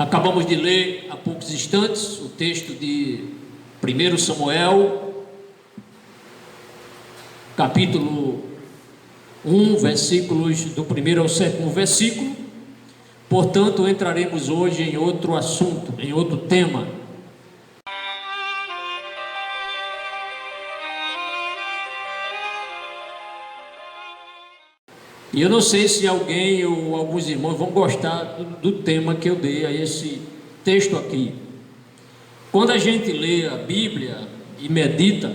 Acabamos de ler há poucos instantes o texto de 1 Samuel, capítulo 1, versículos do 1º ao 7º versículo. Portanto, entraremos hoje em outro assunto, em outro tema. E eu não sei se alguém ou alguns irmãos vão gostar do tema que eu dei a esse texto aqui. Quando a gente lê a Bíblia e medita,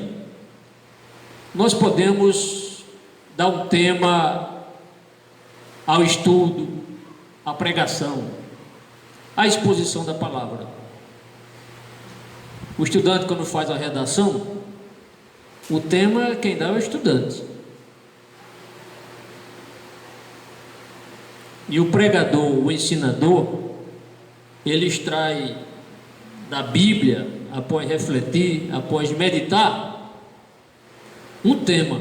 nós podemos dar um tema ao estudo, à pregação, à exposição da palavra. O estudante, quando faz a redação, o tema quem dá é o estudante. E o pregador, o ensinador, ele extrai da Bíblia, após refletir, após meditar, um tema.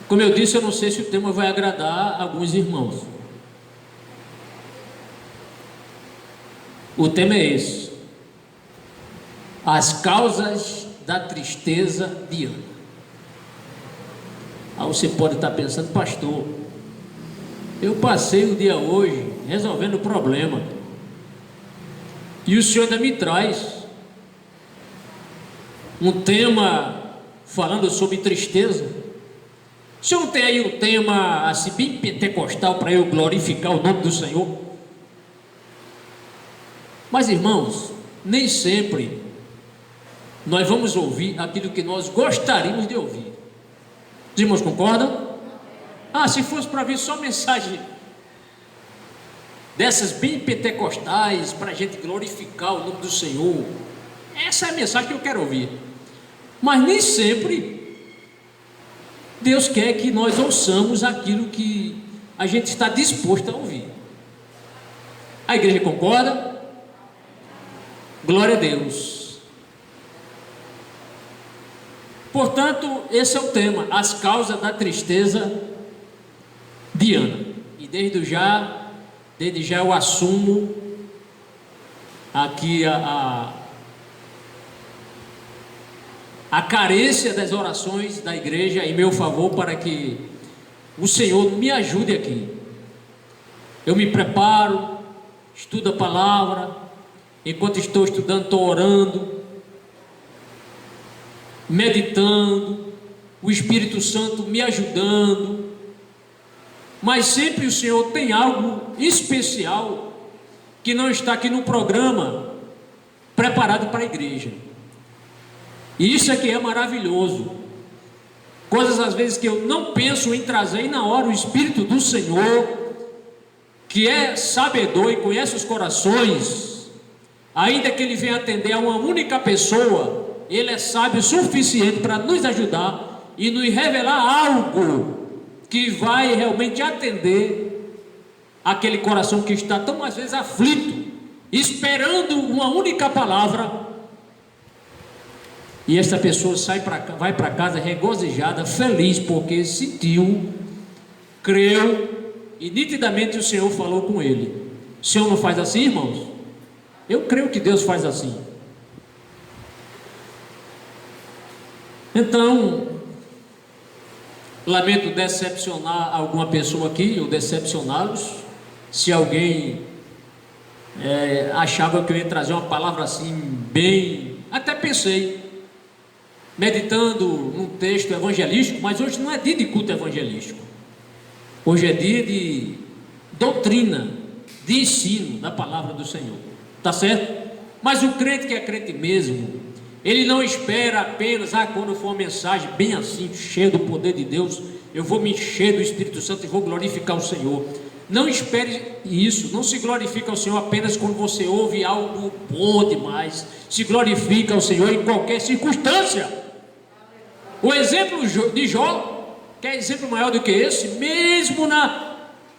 Como eu disse, eu não sei se o tema vai agradar alguns irmãos. O tema é esse: as causas da tristeza de Ana. Aí você pode estar pensando, pastor, eu passei o dia hoje resolvendo o problema e o senhor ainda me traz um tema falando sobre tristeza. O senhor não tem aí um tema assim bem pentecostal para eu glorificar o nome do Senhor? Mas irmãos, nem sempre nós vamos ouvir aquilo que nós gostaríamos de ouvir. Os irmãos concordam? Se fosse para vir só mensagem dessas bem pentecostais, para a gente glorificar o nome do Senhor, essa é a mensagem que eu quero ouvir. Mas nem sempre Deus quer que nós ouçamos aquilo que a gente está disposto a ouvir. A igreja concorda? Glória a Deus. Portanto, esse é o tema: as causas da tristeza de Ana. E desde já eu assumo aqui a carência das orações da igreja em meu favor, para que o Senhor me ajude aqui. Eu me preparo, estudo a palavra, enquanto estou estudando, estou orando, meditando, o Espírito Santo me ajudando, mas sempre o Senhor tem algo especial que não está aqui no programa preparado para a igreja. E isso aqui é maravilhoso. Coisas às vezes que eu não penso em trazer, e na hora o Espírito do Senhor, que é sabedor e conhece os corações, ainda que ele venha atender a uma única pessoa, ele é sábio o suficiente para nos ajudar e nos revelar algo que vai realmente atender aquele coração que está tão às vezes aflito, esperando uma única palavra. E essa pessoa vai para casa regozijada, feliz, porque sentiu, creu, e nitidamente o Senhor falou com ele. O Senhor não faz assim, irmãos? Eu creio que Deus faz assim. Então, lamento decepcionar alguma pessoa aqui, ou decepcioná-los. Se alguém achava que eu ia trazer uma palavra assim bem... Até pensei, meditando num texto evangelístico, mas hoje não é dia de culto evangelístico. Hoje é dia de doutrina, de ensino da palavra do Senhor. Tá certo? Mas o crente que é crente mesmo, ele não espera apenas, quando for uma mensagem bem assim, cheia do poder de Deus, eu vou me encher do Espírito Santo e vou glorificar o Senhor. Não espere isso. Não se glorifica ao Senhor apenas quando você ouve algo bom demais. Se glorifica ao Senhor em qualquer circunstância. O exemplo de Jó, que é exemplo maior do que esse, mesmo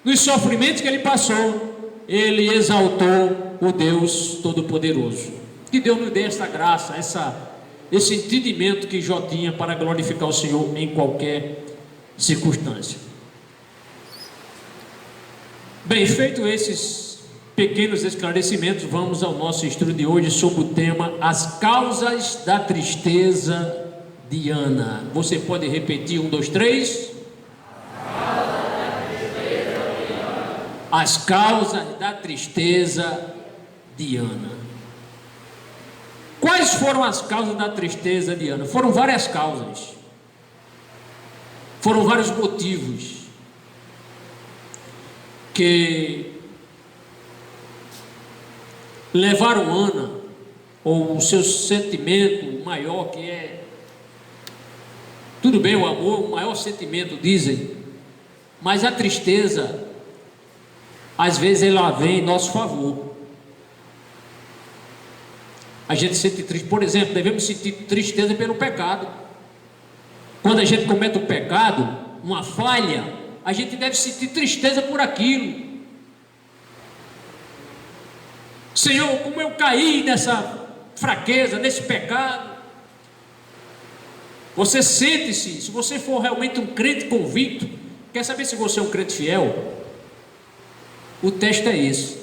nos sofrimentos que ele passou, ele exaltou o Deus Todo-Poderoso. Que Deus nos dê essa graça, esse entendimento que Jó tinha para glorificar o Senhor em qualquer circunstância. Bem, feito esses pequenos esclarecimentos, vamos ao nosso estudo de hoje sobre o tema As Causas da Tristeza de Ana. Você pode repetir? 1, 2, 3. As causas da tristeza de Ana. Quais foram as causas da tristeza de Ana? Foram várias causas. Foram vários motivos que levaram Ana, ou o seu sentimento maior, que é, tudo bem, o amor, o maior sentimento, dizem, mas a tristeza, às vezes ela vem em nosso favor. A gente sente triste, por exemplo, devemos sentir tristeza pelo pecado. Quando a gente comete um pecado, uma falha, a gente deve sentir tristeza por aquilo. Senhor, como eu caí nessa fraqueza, nesse pecado. Você sente-se, se você for realmente um crente convicto, quer saber se você é um crente fiel? O teste é esse.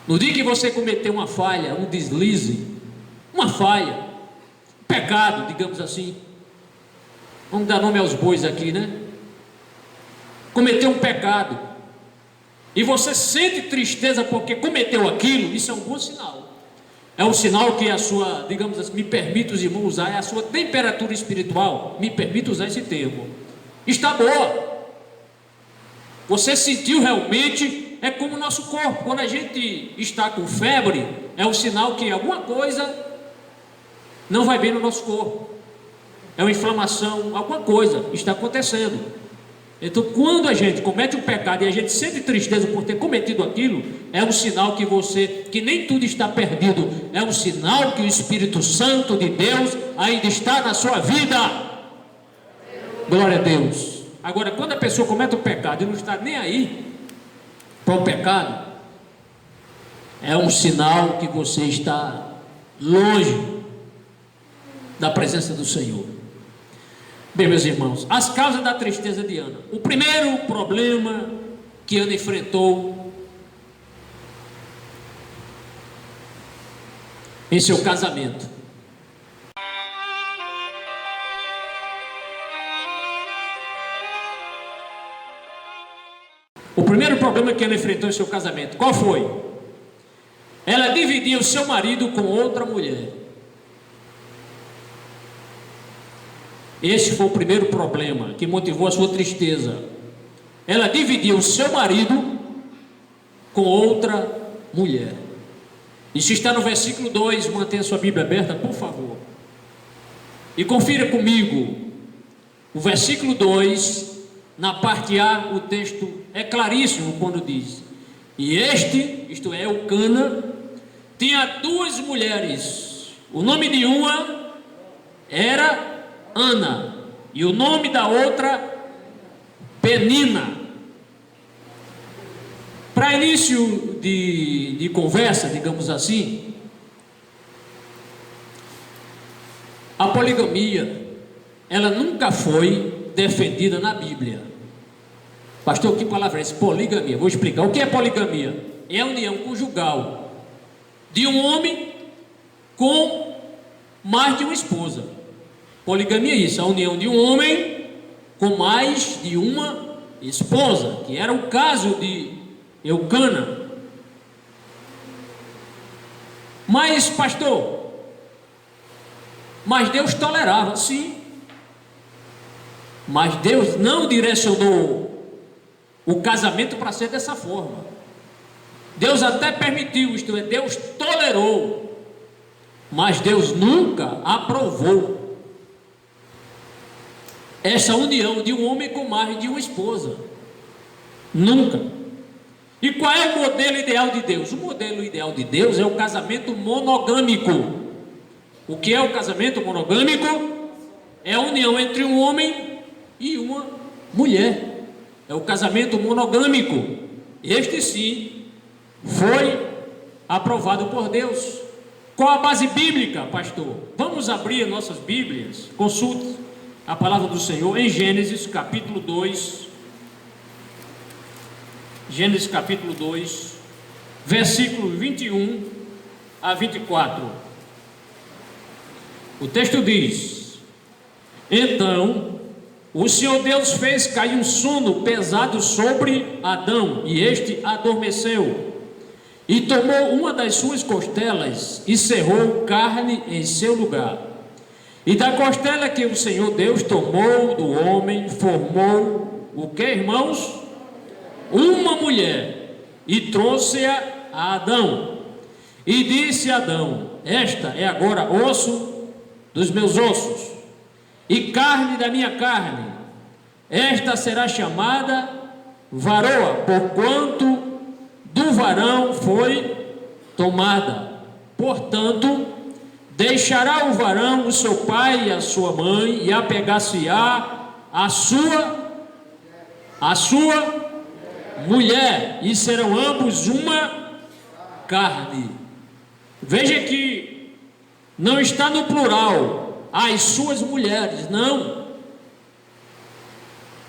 No dia que você cometeu uma falha, um deslize, uma falha, um pecado, digamos assim, vamos dar nome aos bois aqui, né? Cometeu um pecado, e você sente tristeza porque cometeu aquilo, isso é um bom sinal. É um sinal que a sua, digamos assim, me permite os irmãos usar, é a sua temperatura espiritual, me permite usar esse termo, está boa. Você sentiu realmente, é como o nosso corpo, quando a gente está com febre, é um sinal que alguma coisa não vai bem no nosso corpo, é uma inflamação, alguma coisa está acontecendo. Então, quando a gente comete um pecado e a gente sente tristeza por ter cometido aquilo, é um sinal que nem tudo está perdido, é um sinal que o Espírito Santo de Deus ainda está na sua vida. Glória a Deus. Agora, quando a pessoa comete um pecado e não está nem aí para o pecado, é um sinal que você está longe da presença do Senhor. Bem, meus irmãos, as causas da tristeza de Ana. O primeiro problema que Ana enfrentou em seu casamento. O primeiro problema que ela enfrentou em seu casamento, qual foi? Ela dividia o seu marido com outra mulher. Esse foi o primeiro problema que motivou a sua tristeza. Ela dividia o seu marido com outra mulher. Isso está no versículo 2, mantenha sua Bíblia aberta, por favor. E confira comigo, o versículo 2, na parte A, o texto é claríssimo quando diz: e este, isto é, Eucana, tinha 2 mulheres. O nome de uma era Ana, e o nome da outra, Penina. Para início de conversa, digamos assim, a poligamia, ela nunca foi defendida na Bíblia. Pastor, que palavra é essa? Poligamia. Vou explicar. O que é poligamia? É a união conjugal de um homem com mais de uma esposa. Poligamia é isso, a união de um homem com mais de uma esposa, que era o caso de Eucana. Mas, pastor, mas Deus tolerava, sim. Mas Deus não direcionou o casamento para ser dessa forma. Deus até permitiu, isto é, Deus tolerou, mas Deus nunca aprovou essa união de um homem com mais de uma esposa. Nunca. E qual é o modelo ideal de Deus? O modelo ideal de Deus é o casamento monogâmico. O que é o casamento monogâmico? É a união entre um homem e uma mulher. É o casamento monogâmico. Este sim foi aprovado por Deus. Qual a base bíblica, pastor? Vamos abrir nossas Bíblias. Consulte a palavra do Senhor em Gênesis capítulo 2. Gênesis capítulo 2. versículo 21 a 24. O texto diz: Então o Senhor Deus fez cair um sono pesado sobre Adão, e este adormeceu. E tomou uma das suas costelas e cerrou carne em seu lugar. E da costela que o Senhor Deus tomou do homem, formou o que, irmãos? Uma mulher, e trouxe-a a Adão. E disse a Adão: Esta é agora osso dos meus ossos e carne da minha carne. Esta será chamada varoa, porquanto do varão foi tomada. Portanto, deixará o varão o seu pai e a sua mãe, e apegar-se-á a sua mulher, e serão ambos uma carne. Veja que não está no plural, as suas mulheres, não.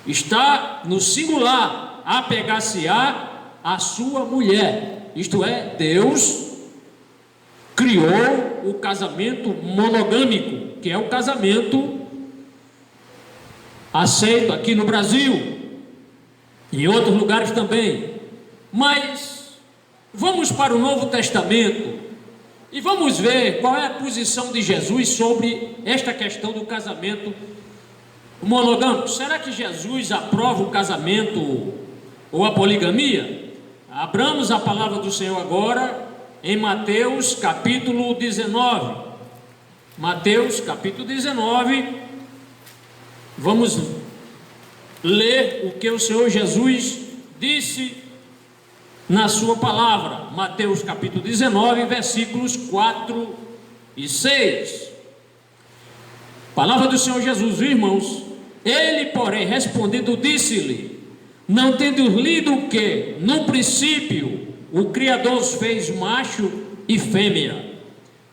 Está no singular, apegar-se-á a sua mulher. Isto é, Deus criou o casamento monogâmico, que é o casamento aceito aqui no Brasil, em outros lugares também. Mas vamos para o Novo Testamento e vamos ver qual é a posição de Jesus sobre esta questão do casamento monogâmico. Será que Jesus aprova o casamento ou a poligamia? Abramos a palavra do Senhor agora em Mateus capítulo 19. Mateus capítulo 19. Vamos ler o que o Senhor Jesus disse na sua palavra. Mateus capítulo 19, versículos 4 e 6. Palavra do Senhor Jesus, irmãos. Ele, porém, respondendo, disse-lhe: Não tendes lido que, no princípio, o Criador os fez macho e fêmea?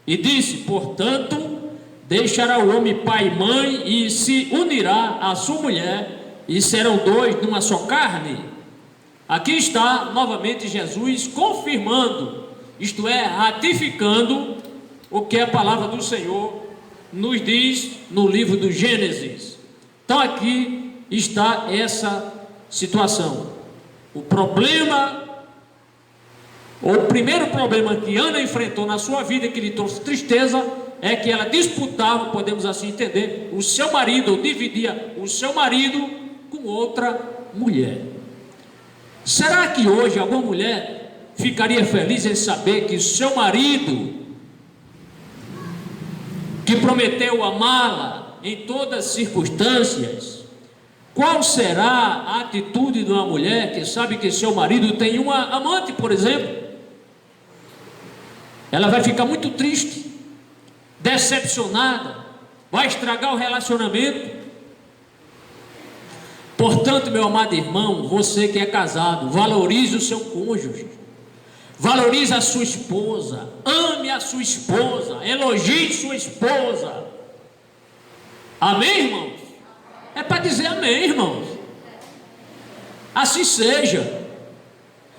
E disse: Portanto, deixará o homem pai e mãe, e se unirá à sua mulher, e serão dois numa só carne. Aqui está novamente Jesus confirmando, isto é, ratificando o que a palavra do Senhor nos diz no livro do Gênesis. Então aqui está essa situação. O problema, ou o primeiro problema que Ana enfrentou na sua vida, que lhe trouxe tristeza, é que ela disputava, podemos assim entender, o seu marido, ou dividia o seu marido com outra mulher. Será que hoje alguma mulher ficaria feliz em saber que seu marido, que prometeu amá-la em todas as circunstâncias, qual será a atitude de uma mulher que sabe que seu marido tem uma amante, por exemplo? Ela vai ficar muito triste, decepcionada, vai estragar o relacionamento. Portanto, meu amado irmão, você que é casado, valorize o seu cônjuge, valorize a sua esposa, ame a sua esposa, elogie sua esposa. Amém, irmãos? É para dizer amém, irmãos. Assim seja.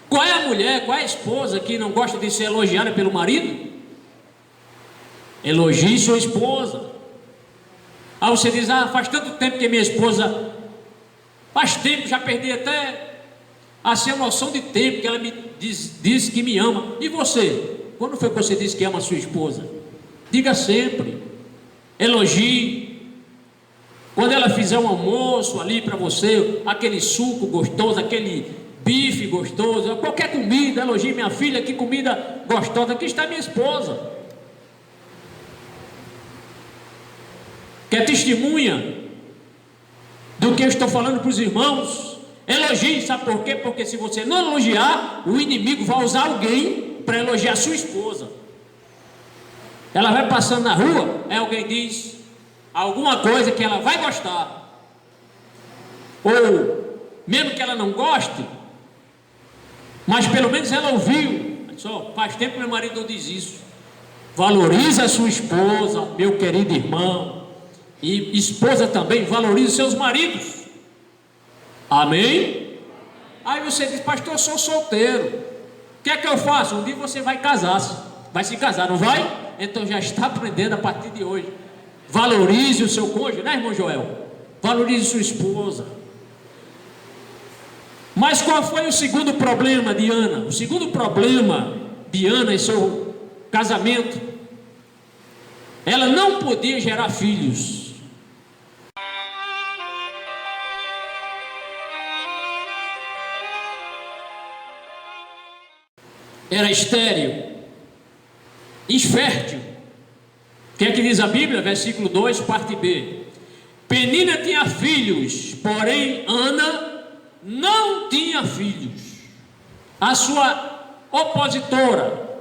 Qual é a mulher, qual é a esposa que não gosta de ser elogiada pelo marido? Elogie sua esposa. Aí você diz: faz tanto tempo que minha esposa... Faz tempo, já perdi até assim a noção de tempo que ela me diz que me ama. E você? Quando foi que você disse que ama a sua esposa? Diga sempre. Elogie. Quando ela fizer um almoço ali para você, aquele suco gostoso, aquele bife gostoso, qualquer comida, elogie: minha filha, que comida gostosa, aqui está minha esposa. Quer testemunha do que eu estou falando para os irmãos? Elogie, sabe por quê? Porque se você não elogiar, o inimigo vai usar alguém para elogiar a sua esposa. Ela vai passando na rua, aí alguém diz alguma coisa que ela vai gostar, ou mesmo que ela não goste, mas pelo menos ela ouviu. Só faz tempo que meu marido não diz isso. Valorize a sua esposa, meu querido irmão. E esposa também, valorize seus maridos. Amém? Aí você diz: pastor, eu sou solteiro. O que é que eu faço? Um dia você vai vai se casar, não vai? Então já está aprendendo a partir de hoje. Valorize o seu cônjuge, né, irmão Joel? Valorize sua esposa. Mas qual foi o segundo problema de Ana? O segundo problema de Ana e seu casamento, ela não podia gerar filhos. Era estéril, infértil. O que é que diz a Bíblia? Versículo 2, parte B. Penina tinha filhos, porém Ana não tinha filhos. A sua opositora,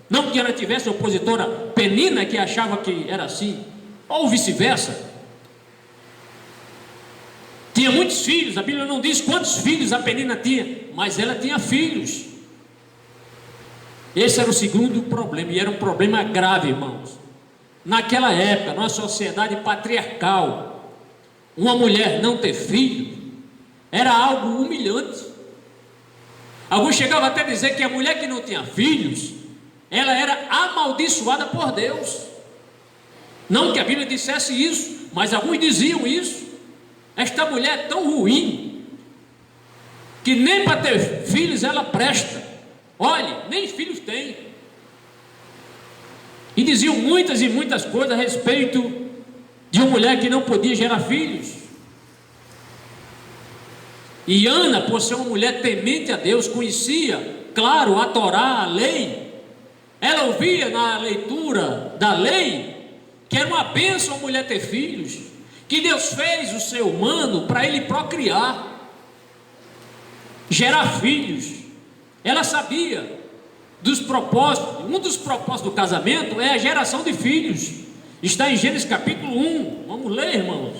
não que ela tivesse opositora Penina, que achava que era assim, ou vice-versa, tinha muitos filhos. A Bíblia não diz quantos filhos a Penina tinha, mas ela tinha filhos. Esse era o segundo problema, e era um problema grave, irmãos. Naquela época, numa sociedade patriarcal, uma mulher não ter filho era algo humilhante. Alguns chegavam até a dizer que a mulher que não tinha filhos, ela era amaldiçoada por Deus. Não que a Bíblia dissesse isso, mas alguns diziam isso. Esta mulher é tão ruim que nem para ter filhos ela presta. Olhe, nem filhos tem. E diziam muitas e muitas coisas a respeito de uma mulher que não podia gerar filhos. E Ana, por ser uma mulher temente a Deus, conhecia, claro, a Torá, a lei. Ela ouvia na leitura da lei que era uma bênção a mulher ter filhos, que Deus fez o ser humano para ele procriar, gerar filhos. Ela sabia dos propósitos. Um dos propósitos do casamento é a geração de filhos. Está em Gênesis capítulo 1. Vamos ler, irmãos.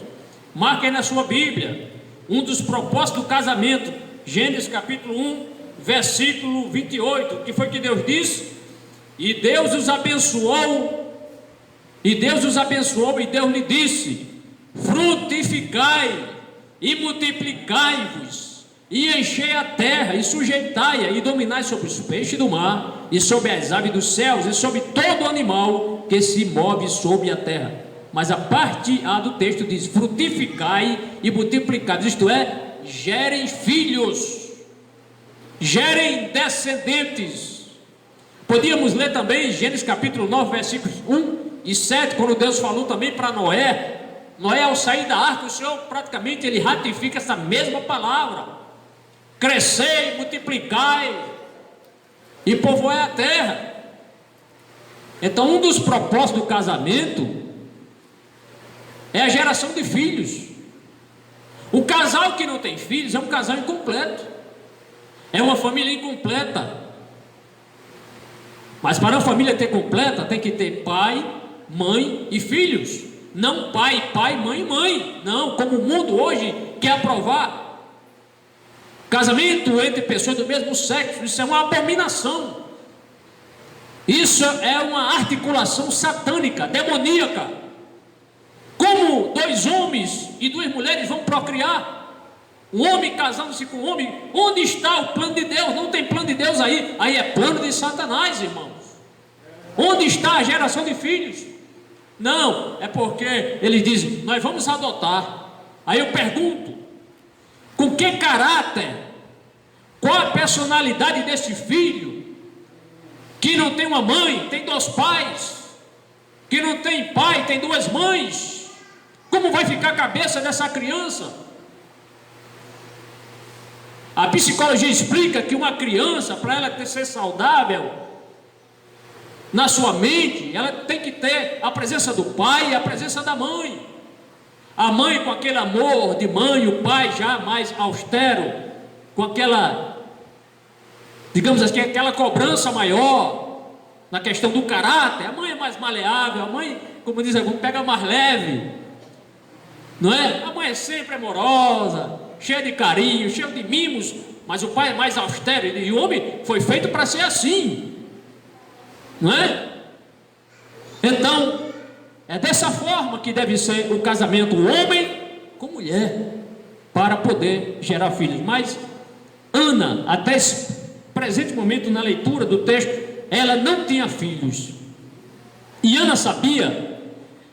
Marque aí na sua Bíblia. Um dos propósitos do casamento, Gênesis capítulo 1, versículo 28. O que foi que Deus disse? E Deus os abençoou. E Deus lhe disse: frutificai e multiplicai-vos, e enchei a terra, e sujeitai-a, e dominai sobre os peixes do mar, e sobre as aves dos céus, e sobre todo animal que se move sobre a terra. Mas a parte A do texto diz: frutificai e multiplicai, isto é, gerem filhos, gerem descendentes. Podíamos ler também Gênesis capítulo 9, versículos 1 e 7, quando Deus falou também para Noé. Noé, ao sair da arca, o Senhor praticamente ele ratifica essa mesma palavra: crescei, multiplicai e povoai a terra. Então, um dos propósitos do casamento é a geração de filhos. O casal que não tem filhos é um casal incompleto, é uma família incompleta. Mas para a família ter completa, tem que ter pai, mãe e filhos. Não pai, mãe, mãe. Não, como o mundo hoje quer aprovar casamento entre pessoas do mesmo sexo. Isso é uma abominação. Isso é uma articulação satânica, demoníaca. Como dois homens e duas mulheres vão procriar? Um homem casando-se com um homem. Onde está o plano de Deus? Não tem plano de Deus aí. Aí é plano de Satanás, irmãos. Onde está a geração de filhos? Não, é porque eles dizem: nós vamos adotar. Aí eu pergunto: com que caráter? Qual a personalidade desse filho que não tem uma mãe, tem dois pais, que não tem pai, tem duas mães? Como vai ficar a cabeça dessa criança? A psicologia explica que uma criança, para ela ser saudável na sua mente, ela tem que ter a presença do pai e a presença da mãe. A mãe com aquele amor de mãe, o pai já mais austero, com aquela, digamos assim, aquela cobrança maior na questão do caráter. A mãe é mais maleável, a mãe, como diz algum, pega mais leve, não é? A mãe é sempre amorosa, cheia de carinho, cheia de mimos, mas o pai é mais austero, e o homem foi feito para ser assim, não é? Então, é dessa forma que deve ser o casamento, o homem com mulher, para poder gerar filhos. Mas Ana até presente momento na leitura do texto, ela não tinha filhos. E Ana sabia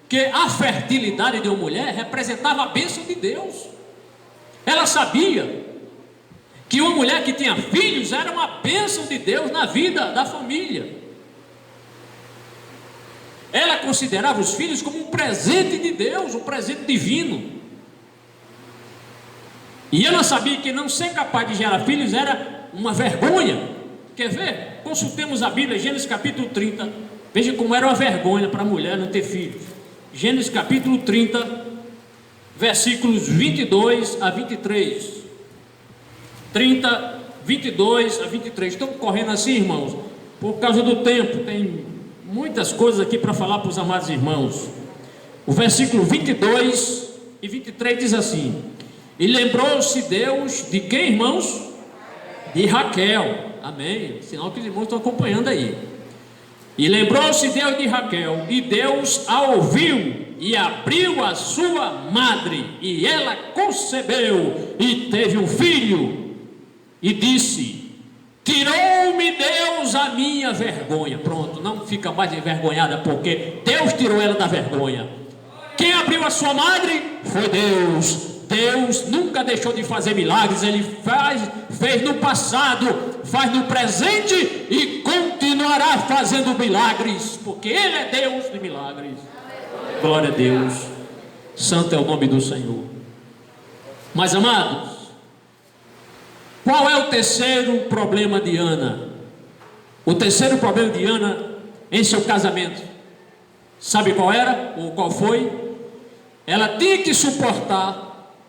que a fertilidade de uma mulher representava a bênção de Deus. Ela sabia que uma mulher que tinha filhos era uma bênção de Deus na vida da família. Ela considerava os filhos como um presente de Deus, um presente divino. E ela sabia que não ser capaz de gerar filhos era uma vergonha. Quer ver? Consultemos a Bíblia, Gênesis capítulo 30. Veja como era uma vergonha para a mulher não ter filhos. Gênesis capítulo 30, versículos 22 a 23. 30, 22 a 23. Estou correndo assim, irmãos, por causa do tempo. Tem muitas coisas aqui para falar para os amados irmãos. O versículo 22 e 23 diz assim: e lembrou-se Deus de quem, irmãos? De Raquel. Amém. Sinal que os irmãos estão acompanhando aí. E lembrou-se Deus de Raquel, e Deus a ouviu, e abriu a sua madre, e ela concebeu, e teve um filho, e disse: tirou-me Deus a minha vergonha. Pronto, não fica mais envergonhada, porque Deus tirou ela da vergonha. Quem abriu a sua madre foi Deus. Deus nunca deixou de fazer milagres. Ele fez no passado, faz no presente e continuará fazendo milagres, porque Ele é Deus de milagres. Glória a Deus. Santo é o nome do Senhor. Mas amados, qual é o terceiro problema de Ana? O terceiro problema de Ana em seu casamento, sabe qual era? Ou qual foi? Ela tinha que suportar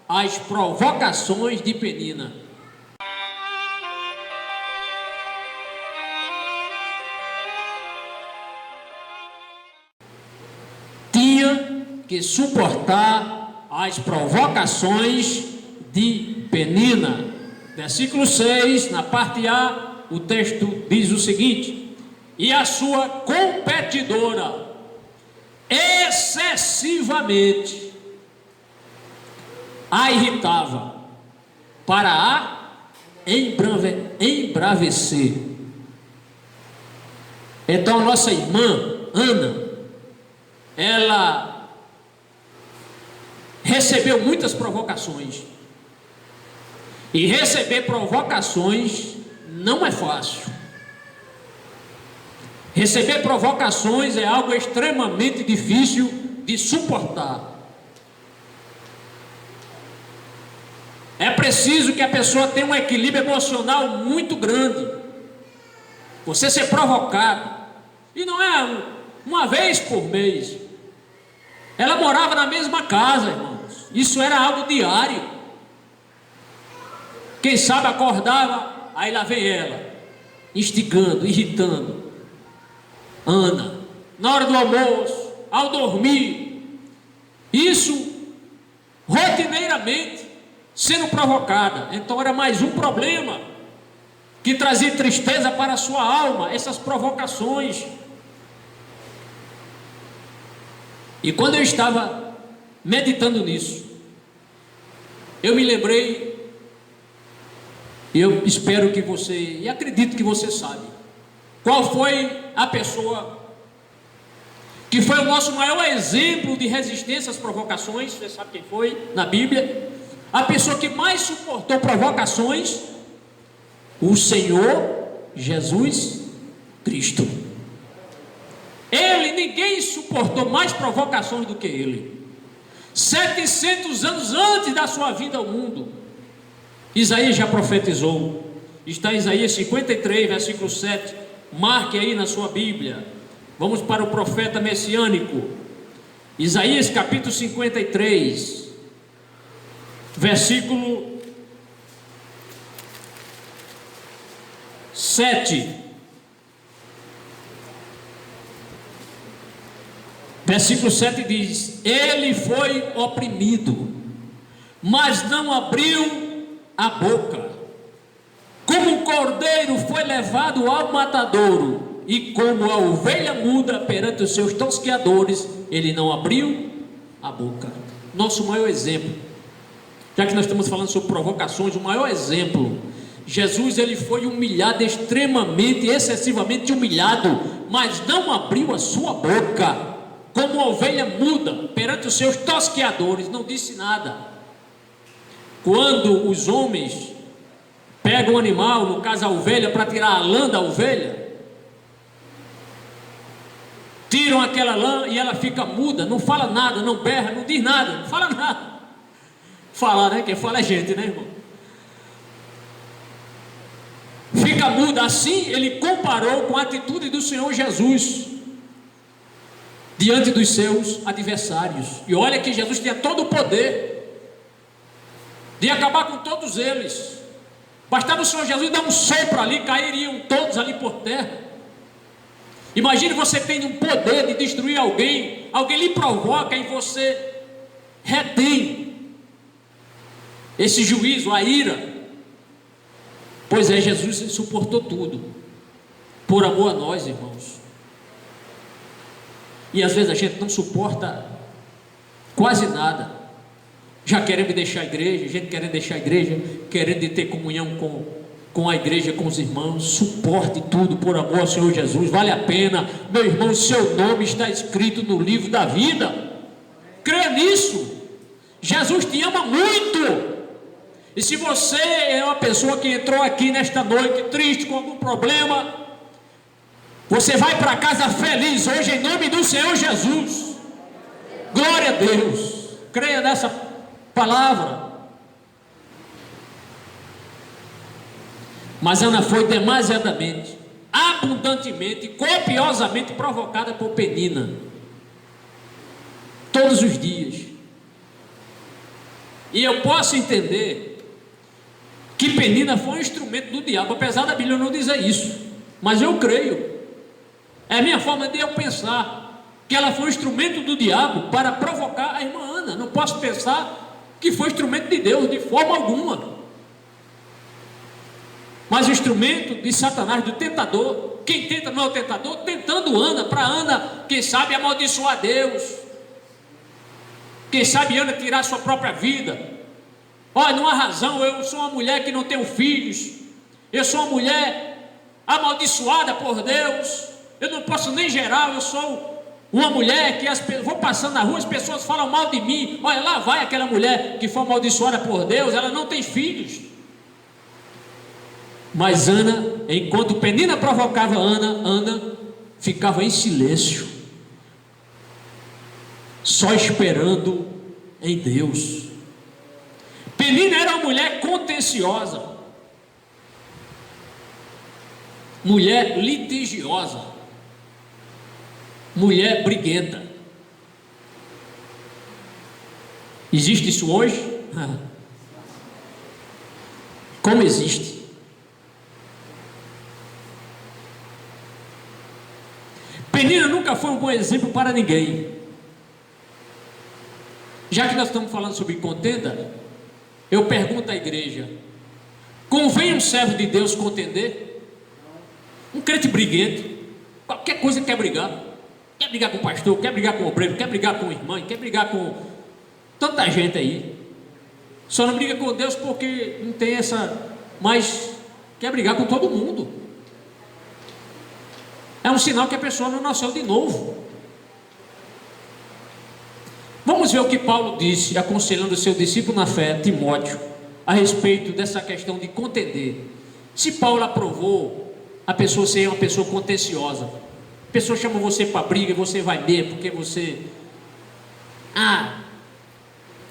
as provocações de Penina. Tinha que suportar as provocações de Penina. Versículo 6, na parte A, o texto diz o seguinte: e a sua competidora excessivamente a irritava para a embravecer. Então nossa irmã Ana, ela recebeu muitas provocações, e receber provocações não é fácil. Receber provocações é algo extremamente difícil de suportar. É preciso que a pessoa tenha um equilíbrio emocional muito grande. Você ser provocado, e não é uma vez por mês. Ela morava na mesma casa, irmãos. Isso era algo diário. Quem sabe acordava, aí lá vem ela, instigando, irritando Ana, na hora do almoço, ao dormir. Isso rotineiramente sendo provocada. Então era mais um problema que trazia tristeza para a sua alma, essas provocações. E quando eu estava meditando nisso, eu me lembrei, e eu espero que você, e acredito que você sabe, qual foi a pessoa que foi o nosso maior exemplo de resistência às provocações. Você sabe quem foi na Bíblia? A pessoa que mais suportou provocações? O Senhor Jesus Cristo. Ele, ninguém suportou mais provocações do que ele. 700 anos antes da sua vinda ao mundo, Isaías já profetizou. Está em Isaías 53, versículo 7. Marque aí na sua Bíblia. Vamos para o profeta messiânico. Isaías capítulo 53, versículo 7. Versículo 7 diz: ele foi oprimido, mas não abriu a boca. Como um cordeiro foi levado ao matadouro, e como a ovelha muda perante os seus tosqueadores, ele não abriu a boca. Nosso maior exemplo, já que nós estamos falando sobre provocações, o maior exemplo Jesus, ele foi humilhado, extremamente, excessivamente humilhado, mas não abriu a sua boca, como uma ovelha muda perante os seus tosqueadores, não disse nada. Quando os homens pegam o animal, no caso a ovelha, para tirar a lã da ovelha, tiram aquela lã e ela fica muda, não fala nada, não berra, não diz nada, não fala nada. Falar, né? Quem fala é gente, né, irmão? Fica muda. Assim ele comparou com a atitude do Senhor Jesus diante dos seus adversários. E olha que Jesus tinha todo o poder de acabar com todos eles. Bastava o Senhor Jesus dar um sopro ali, cairiam todos ali por terra. Imagine você tendo um poder de destruir alguém, alguém lhe provoca e você retém esse juízo, a ira. Pois é, Jesus suportou tudo por amor a nós, irmãos. E às vezes a gente não suporta quase nada. Já querendo deixar a igreja, a gente querendo deixar a igreja, querendo ter comunhão com a igreja, com os irmãos. Suporte tudo por amor ao Senhor Jesus, vale a pena. Meu irmão, seu nome está escrito no livro da vida. Creia nisso. Jesus te ama muito. E se você é uma pessoa que entrou aqui nesta noite triste, com algum problema, você vai para casa feliz hoje em nome do Senhor Jesus. Glória a Deus. Creia nessa palavra. Mas Ana foi demasiadamente, abundantemente, copiosamente provocada por Penina, todos os dias. E eu posso entender que Penina foi um instrumento do diabo, apesar da Bíblia não dizer isso, mas eu creio, é a minha forma de eu pensar, que ela foi um instrumento do diabo para provocar a irmã Ana. Não posso pensar que foi instrumento de Deus de forma alguma, mas o instrumento de Satanás, do tentador. Quem tenta não é o tentador, tentando Ana, para Ana, quem sabe amaldiçoar Deus, quem sabe Ana tirar sua própria vida. Olha, não há razão, eu sou uma mulher que não tenho filhos, eu sou uma mulher amaldiçoada por Deus, eu não posso nem gerar, eu sou uma mulher que vou passando na rua, as pessoas falam mal de mim. Olha, lá vai aquela mulher que foi amaldiçoada por Deus, ela não tem filhos. Mas Ana, enquanto Penina provocava Ana ficava em silêncio, só esperando em Deus. Penina era uma mulher contenciosa, mulher litigiosa, mulher briguenta. Existe isso hoje? Como existe? Penina nunca foi um bom exemplo para ninguém. Já que nós estamos falando sobre contenda, eu pergunto à igreja: convém um servo de Deus contender? Um crente briguento, qualquer coisa quer brigar com o pastor, quer brigar com o obreiro, quer brigar com a irmã, quer brigar com tanta gente aí. Só não briga com Deus porque não tem essa, mas quer brigar com todo mundo. É um sinal que a pessoa não nasceu de novo. Vamos ver o que Paulo disse, aconselhando o seu discípulo na fé, Timóteo, a respeito dessa questão de contender. Se Paulo aprovou a pessoa ser uma pessoa contenciosa, a pessoa chama você para briga e você vai mesmo, porque você...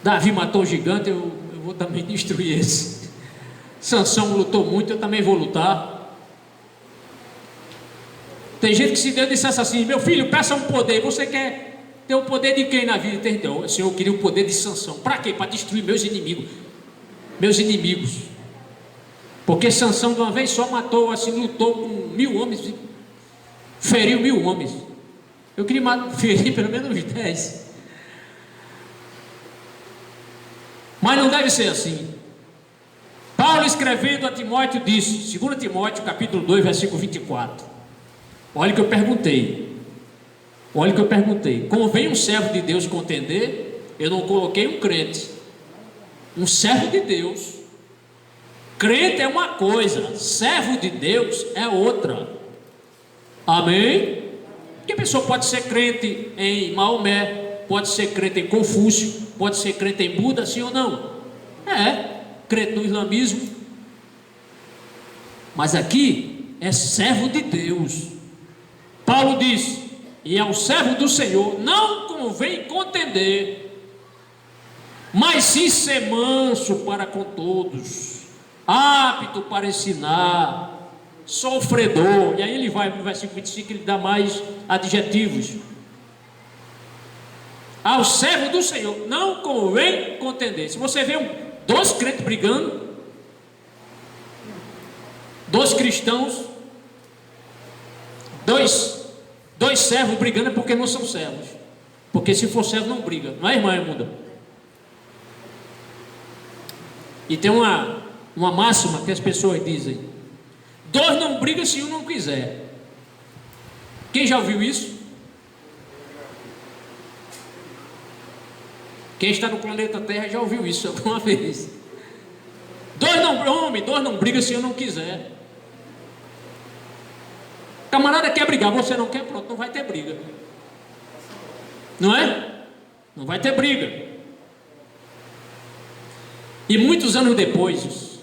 Davi matou o gigante, eu vou também destruir esse. Sansão lutou muito, eu também vou lutar. Tem gente que se Deus dissesse assim: meu filho, peça um poder, você quer... ter o poder de quem na vida? Então, o Senhor queria o poder de Sansão. Para quê? Para destruir meus inimigos. Porque Sansão de uma vez só matou, assim, lutou com 1000 homens, feriu 1000 homens. Eu queria ferir pelo menos uns 10. Mas não deve ser assim. Paulo, escrevendo a Timóteo, disse, 2 Timóteo capítulo 2, versículo 24. Olha o que eu perguntei. Convém um servo de Deus contender? Eu não coloquei um crente. Um servo de Deus Crente é uma coisa, servo de Deus é outra. Amém? Porque a pessoa pode ser crente em Maomé, pode ser crente em Confúcio, pode ser crente em Buda, sim ou não? Crente no islamismo. Mas aqui é servo de Deus. Paulo diz: e ao servo do Senhor não convém contender, mas sim ser manso para com todos, apto para ensinar, sofredor. E aí ele vai no versículo 25, ele dá mais adjetivos. Ao servo do Senhor não convém contender. Se você vê dois crentes brigando, dois cristãos, dois servos brigando, é porque não são servos. Porque se for servo não briga, não é, irmã Emunda? E tem uma máxima que as pessoas dizem: dois não brigam se um não quiser. Quem já ouviu isso? Quem está no planeta Terra já ouviu isso alguma vez? Dois não brigam se um não quiser. Camarada quer brigar, você não quer, pronto, não vai ter briga. Não é? Não vai ter briga. E muitos anos depois,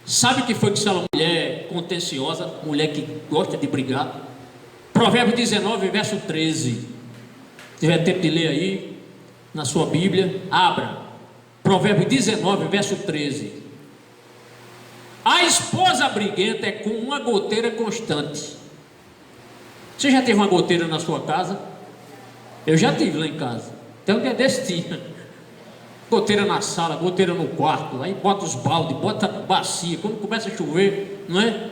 sabe o que foi que essa mulher contenciosa, mulher que gosta de brigar? Provérbios 19, verso 13. Se tiver tempo de ler aí na sua Bíblia, abra. Provérbios 19, verso 13. A esposa briguenta é como uma goteira constante. Você já teve uma goteira na sua casa? Eu já tive lá em casa. Até um dia desse tinha. Goteira na sala, goteira no quarto. Aí bota os baldes, bota bacia. Quando começa a chover, não é?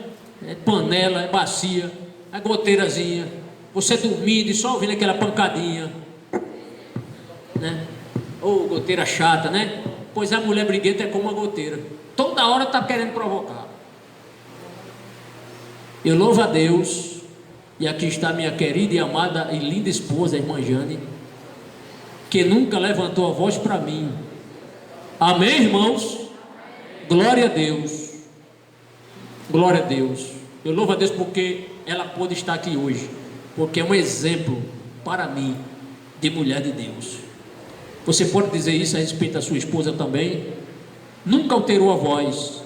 É panela, é bacia, é goteirazinha. Você dormindo e só ouvindo aquela pancadinha, né? Ou goteira chata, né? Pois a mulher briguenta é como uma goteira. Toda hora está querendo provocar. Eu louvo a Deus. E aqui está minha querida e amada e linda esposa, a irmã Jane, que nunca levantou a voz para mim. Amém, irmãos? Glória a Deus. Glória a Deus. Eu louvo a Deus porque ela pôde estar aqui hoje, porque é um exemplo para mim de mulher de Deus. Você pode dizer isso a respeito da sua esposa também? Nunca alterou a voz,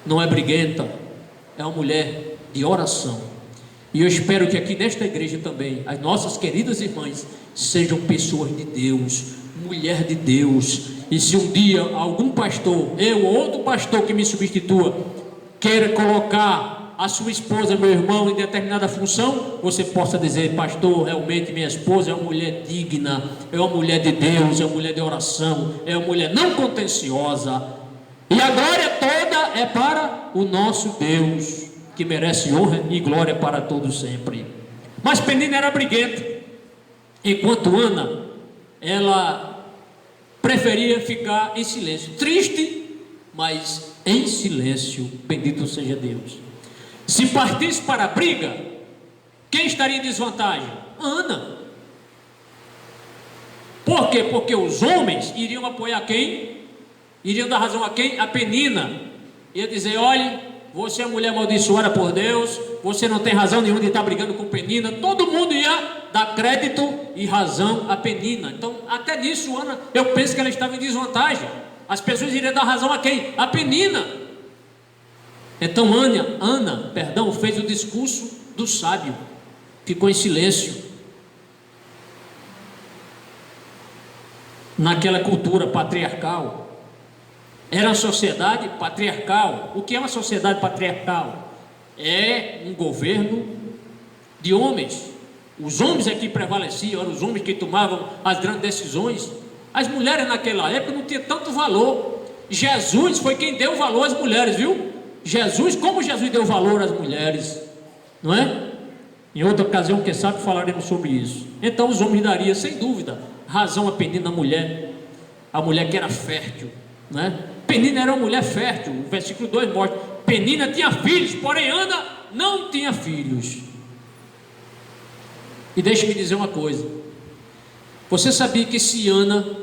não é briguenta, é uma mulher de oração. E eu espero que aqui nesta igreja também as nossas queridas irmãs sejam pessoas de Deus, mulher de Deus. E se um dia algum pastor, eu ou outro pastor que me substitua, queira colocar a sua esposa, meu irmão, em determinada função, você possa dizer: pastor, realmente minha esposa é uma mulher digna, é uma mulher de Deus, é uma mulher de oração, é uma mulher não contenciosa, e a glória toda é para o nosso Deus, que merece honra e glória para todos sempre. Mas Penina era briguenta, enquanto Ana, ela preferia ficar em silêncio, triste, mas em silêncio. Bendito seja Deus. Se partisse para a briga, quem estaria em desvantagem? Ana. Por quê? Porque os homens iriam apoiar quem? Iriam dar razão a quem? A Penina. Ia dizer: olhe, você é mulher amaldiçoada por Deus, você não tem razão nenhuma de estar brigando com Penina. Todo mundo ia dar crédito e razão a Penina. Então, até nisso, Ana, eu penso que ela estava em desvantagem. As pessoas iriam dar razão a quem? A Penina. Então Ana, fez o discurso do sábio, ficou em silêncio. Naquela cultura patriarcal, era uma sociedade patriarcal. O que é uma sociedade patriarcal? É um governo de homens. Os homens é que prevaleciam, eram os homens que tomavam as grandes decisões. As mulheres naquela época não tinham tanto valor. Jesus foi quem deu valor às mulheres, viu? Como Jesus deu valor às mulheres, não é? Em outra ocasião, quem sabe, falaremos sobre isso. Então os homens dariam, sem dúvida, razão a Penina, a mulher que era fértil, não é? Penina era uma mulher fértil. O versículo 2 mostra: Penina tinha filhos, porém Ana não tinha filhos. E deixe-me dizer uma coisa: você sabia que se Ana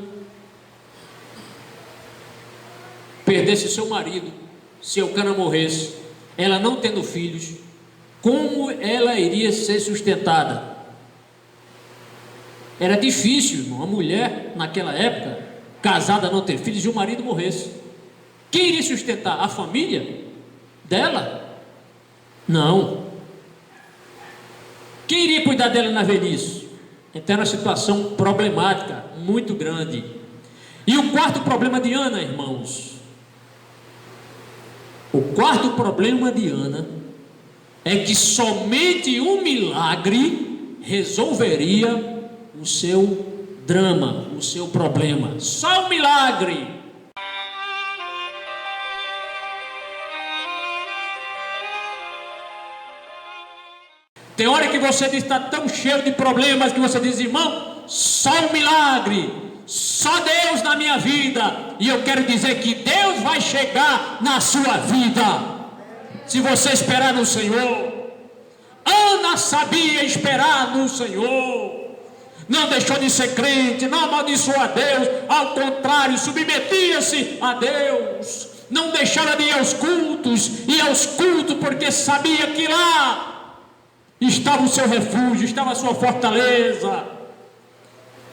perdesse seu marido, se Eucana morresse, ela não tendo filhos, como ela iria ser sustentada? Era difícil, irmão, uma mulher naquela época, casada, não ter filhos e o marido morresse. Quem iria sustentar? A família dela? Não. Quem iria cuidar dela na velhice? Então era uma situação problemática, muito grande. E o quarto problema de Ana, irmãos, o quarto problema de Ana é que somente um milagre resolveria o seu drama, o seu problema. Só um milagre. Tem hora que você está tão cheio de problemas que você diz, irmão, só um milagre, só Deus na minha vida. E eu quero dizer que Deus vai chegar na sua vida, se você esperar no Senhor. Ana sabia esperar no Senhor, não deixou de ser crente, não amaldiçoou a Deus, ao contrário, submetia-se a Deus, não deixava de ir aos cultos, porque sabia que lá estava o seu refúgio, estava a sua fortaleza.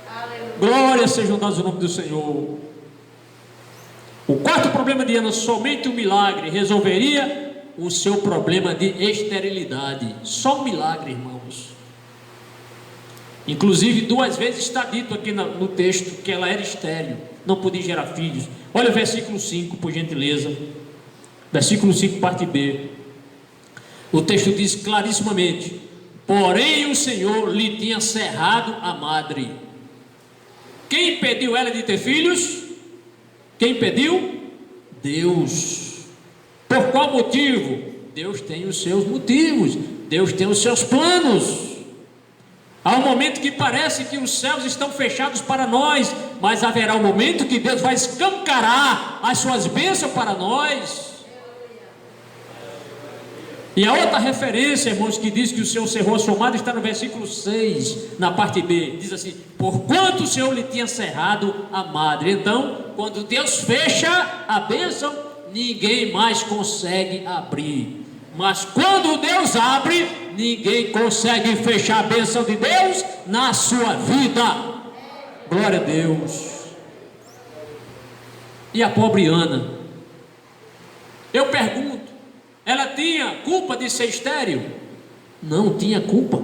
Aleluia. Glória seja dadas ao nome do Senhor. O quarto problema de Ana, somente um milagre resolveria o seu problema de esterilidade. Só um milagre, irmãos. Inclusive 2 vezes está dito aqui no texto que ela era estéril, não podia gerar filhos. Olha o versículo 5, por gentileza. Versículo 5, parte B. O texto diz clarissimamente: porém o Senhor lhe tinha cerrado a madre. Quem impediu ela de ter filhos? Quem impediu? Deus. Por qual motivo? Deus tem os seus motivos, Deus tem os seus planos. Há um momento que parece que os céus estão fechados para nós, mas haverá um momento que Deus vai escancarar as suas bênçãos para nós. E a outra referência, irmãos, que diz que o Senhor cerrou a sua madre, está no versículo 6, na parte B. Diz assim: porquanto o Senhor lhe tinha cerrado a madre. Então, quando Deus fecha a bênção, ninguém mais consegue abrir. Mas quando Deus abre, ninguém consegue fechar a bênção de Deus na sua vida. Glória a Deus. E a pobre Ana? Eu pergunto, ela tinha culpa de ser estéril? Não tinha culpa.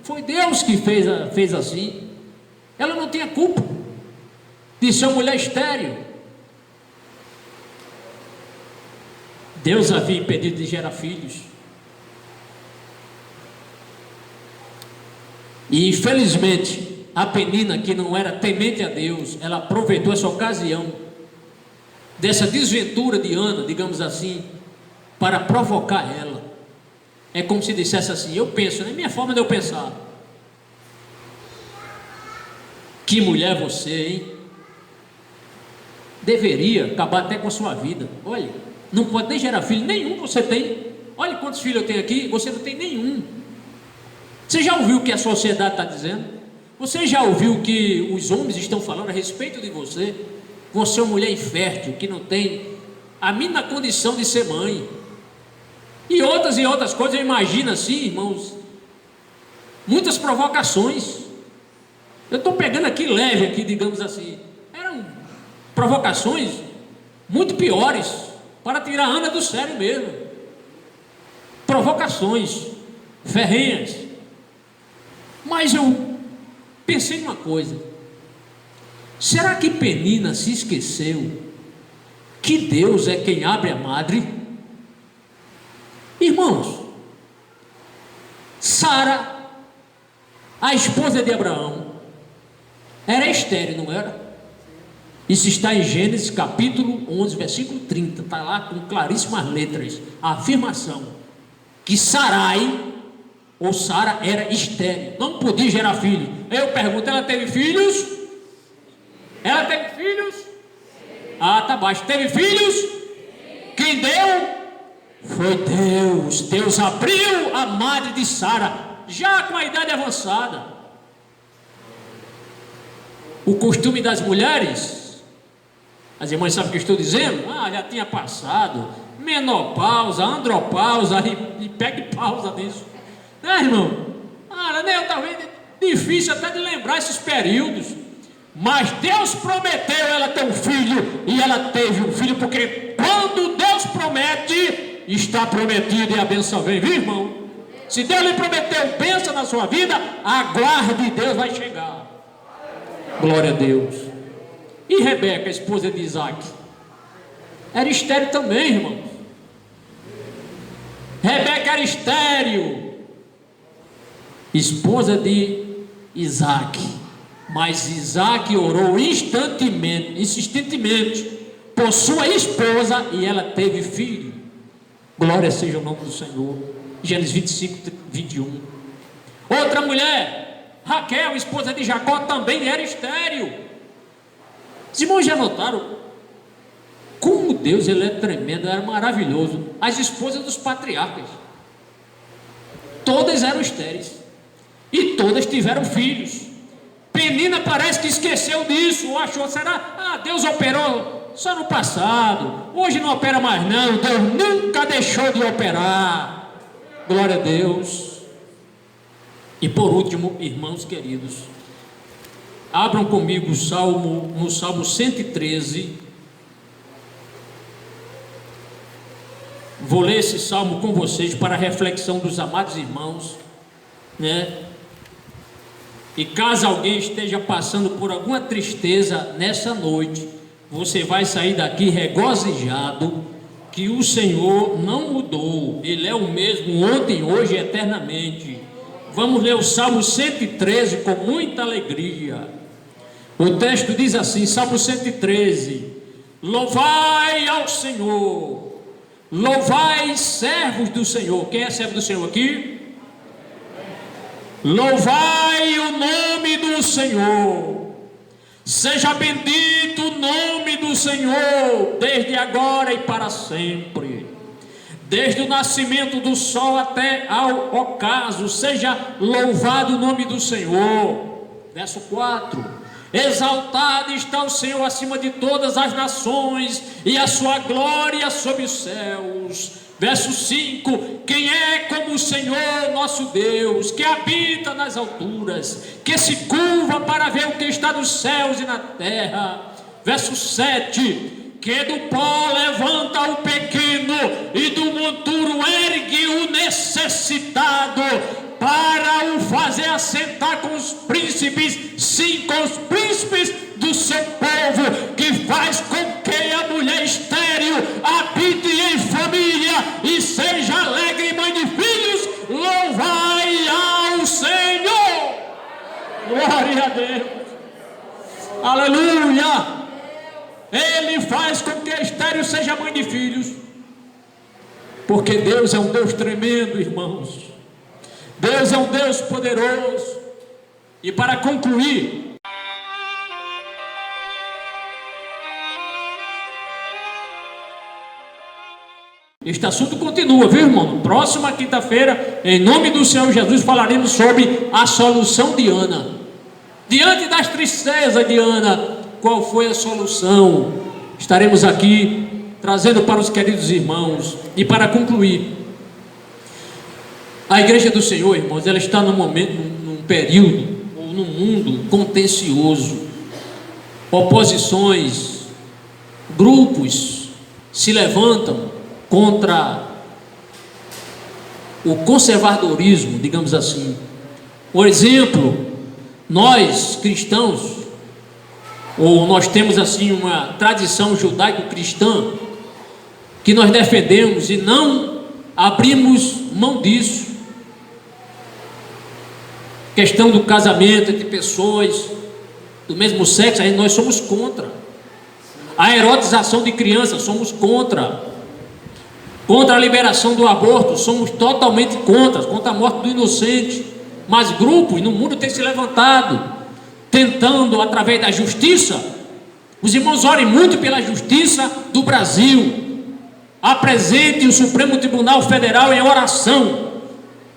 Foi Deus que fez assim. Ela não tinha culpa de ser uma mulher estéril. Deus havia impedido de gerar filhos. E infelizmente, a Penina, que não era temente a Deus, ela aproveitou essa ocasião dessa desventura de Ana, digamos assim, para provocar ela. É como se dissesse assim: eu penso, é minha forma de eu pensar. Que mulher você, hein? Deveria acabar até com a sua vida. Olha, não pode nem gerar filho nenhum você tem. Olha quantos filhos eu tenho aqui, você não tem nenhum. Você já ouviu o que a sociedade está dizendo? Você já ouviu o que os homens estão falando a respeito de você? Você é uma mulher infértil, que não tem a mínima condição de ser mãe. E outras coisas, eu imagino assim, irmãos, muitas provocações. Eu estou pegando aqui leve, aqui, digamos assim. Eram provocações muito piores, para tirar a Ana do sério mesmo. Provocações ferrenhas. Mas eu pensei numa coisa: será que Penina se esqueceu que Deus é quem abre a madre? Irmãos, Sara, a esposa de Abraão, era estéril, não era? Isso está em Gênesis capítulo 11, versículo 30, está lá com claríssimas letras, a afirmação que Sarai, ou Sara, era estéril, não podia gerar filhos. Eu pergunto, ela teve filhos? Ela teve filhos? Ah, tá baixo. Teve filhos? Quem deu? Foi Deus. Deus abriu a madre de Sara, já com a idade avançada. O costume das mulheres, as irmãs sabem o que eu estou dizendo? Ah, já tinha passado. menopausa, andropausa, e pegue pausa nisso. Né, irmão? Né, talvez difícil até de lembrar esses períodos. Mas Deus prometeu ela ter um filho, e ela teve um filho, porque quando Deus promete, está prometido e a bênção vem, viu, irmão? Se Deus lhe prometeu bênção na sua vida, aguarde, Deus vai chegar. Glória a Deus. E Rebeca, esposa de Isaac, era estéril também, irmão. Rebeca era estéril, esposa de Isaac. Mas Isaac orou insistentemente por sua esposa, e ela teve filho. Glória seja o nome do Senhor. Gênesis 25, 21. Outra mulher, Raquel, esposa de Jacó, também era estéril. Os irmãos já notaram como Deus, ele é tremendo, era maravilhoso. As esposas dos patriarcas, todas eram estéreis, e todas tiveram filhos. Penina parece que esqueceu disso, ou achou, será? Deus operou só no passado, hoje não opera mais não, Deus nunca deixou de operar. Glória a Deus. E por último, irmãos queridos, abram comigo no Salmo 113. Vou ler esse salmo com vocês para a reflexão dos amados irmãos, né? E caso alguém esteja passando por alguma tristeza nessa noite, você vai sair daqui regozijado que o Senhor não mudou, Ele é o mesmo ontem, hoje e eternamente. Vamos ler o Salmo 113 com muita alegria. O texto diz assim, Salmo 113: louvai ao Senhor, louvai servos do Senhor. Quem é servo do Senhor aqui? Louvai o nome do Senhor, seja bendito o nome do Senhor, desde agora e para sempre. Desde o nascimento do sol até ao ocaso, seja louvado o nome do Senhor. Verso 4: exaltado está o Senhor acima de todas as nações, e a sua glória sobre os céus. Verso 5: quem é como o Senhor nosso Deus, que habita nas alturas, que se curva para ver o que está nos céus e na terra. Verso 7: que do pó levanta o pequeno, e do monturo ergue o necessitado, para o fazer assentar com os príncipes, sim, com os príncipes do seu povo, que faz com que a mulher estéril habite em família e seja alegre mãe de filhos. Louvai ao Senhor. Glória a Deus. Aleluia. Ele faz com que a estéril seja mãe de filhos, porque Deus é um Deus tremendo, irmãos. Deus é um Deus poderoso. E para concluir, este assunto continua, viu, irmão? Próxima quinta-feira, em nome do Senhor Jesus, falaremos sobre a solução de Ana. Diante das tristezas de Ana, qual foi a solução? Estaremos aqui trazendo para os queridos irmãos. E para concluir, a igreja do Senhor, irmãos, ela está num período, ou num mundo contencioso. Oposições, grupos se levantam contra o conservadorismo, digamos assim. Por exemplo, nós cristãos, ou nós temos assim uma tradição judaico-cristã que nós defendemos e não abrimos mão disso. Questão do casamento entre pessoas do mesmo sexo, aí nós somos contra. A erotização de crianças, somos contra. Contra a liberação do aborto, somos totalmente contra a morte do inocente. Mas grupos no mundo têm se levantado, tentando através da justiça. Os irmãos orem muito pela justiça do Brasil. Apresente o Supremo Tribunal Federal em oração,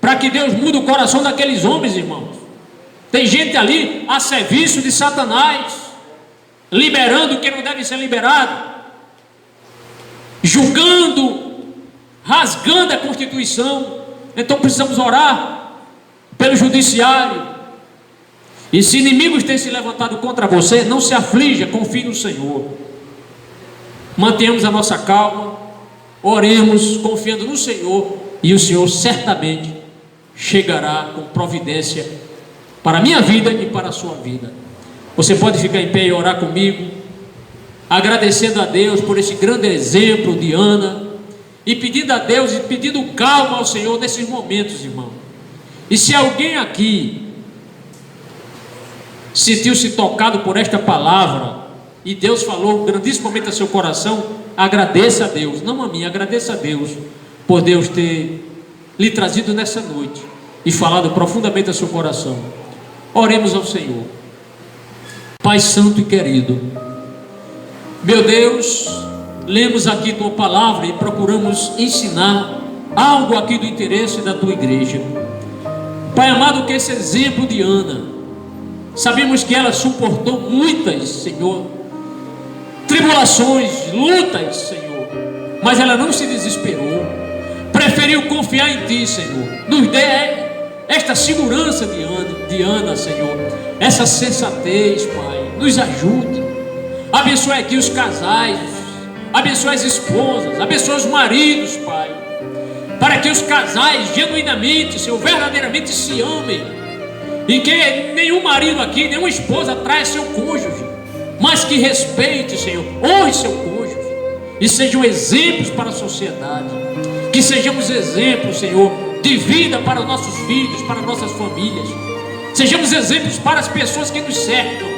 para que Deus mude o coração daqueles homens, irmãos. Tem gente ali a serviço de Satanás, liberando quem não deve ser liberado, julgando rasgando a Constituição. Então precisamos orar pelo judiciário. E se inimigos têm se levantado contra você, não se aflija, confie no Senhor. Mantenhamos a nossa calma, oremos confiando no Senhor, e o Senhor certamente chegará com providência para a minha vida e para a sua vida. Você pode ficar em pé e orar comigo, agradecendo a Deus por esse grande exemplo de Ana, e pedindo a Deus e pedindo calma ao Senhor nesses momentos, irmão. E se alguém aqui sentiu-se tocado por esta palavra, e Deus falou grandissimamente ao seu coração, agradeça a Deus, não a mim, agradeça a Deus por Deus ter lhe trazido nessa noite e falado profundamente ao seu coração. Oremos ao Senhor. Pai santo e querido, meu Deus, lemos aqui tua palavra e procuramos ensinar algo aqui do interesse da tua igreja. Pai amado, que esse exemplo de Ana, sabemos que ela suportou muitas, Senhor, tribulações, lutas, Senhor, mas ela não se desesperou, preferiu confiar em Ti, Senhor. Nos dê esta segurança de Ana, Senhor, essa sensatez, Pai, nos ajude. Abençoe aqui os casais, abençoe as esposas, abençoe os maridos, Pai, para que os casais genuinamente, Senhor, verdadeiramente se amem, e que nenhum marido aqui, nenhuma esposa traia seu cônjuge, mas que respeite, Senhor, honre seu cônjuge, e sejam exemplos para a sociedade, que sejamos exemplos, Senhor, de vida para os nossos filhos, para nossas famílias, sejamos exemplos para as pessoas que nos cercam,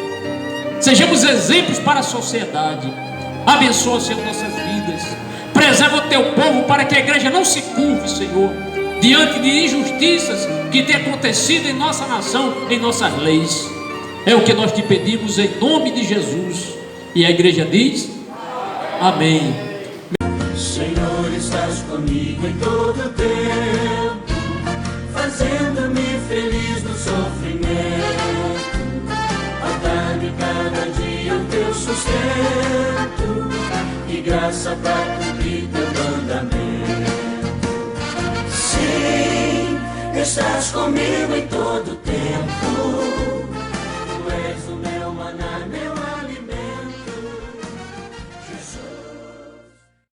sejamos exemplos para a sociedade. Abençoa, Senhor, nossas vidas, preserva o teu povo para que a igreja não se curve, Senhor, diante de injustiças que têm acontecido em nossa nação, em nossas leis. É o que nós te pedimos em nome de Jesus. E a igreja diz: amém. Senhor, estás comigo em todo o tempo, fazendo-me feliz no sofrimento. A dar-me cada dia o teu sustento e graça para cumprir teu mandamento. Sim, estás comigo em todo o tempo,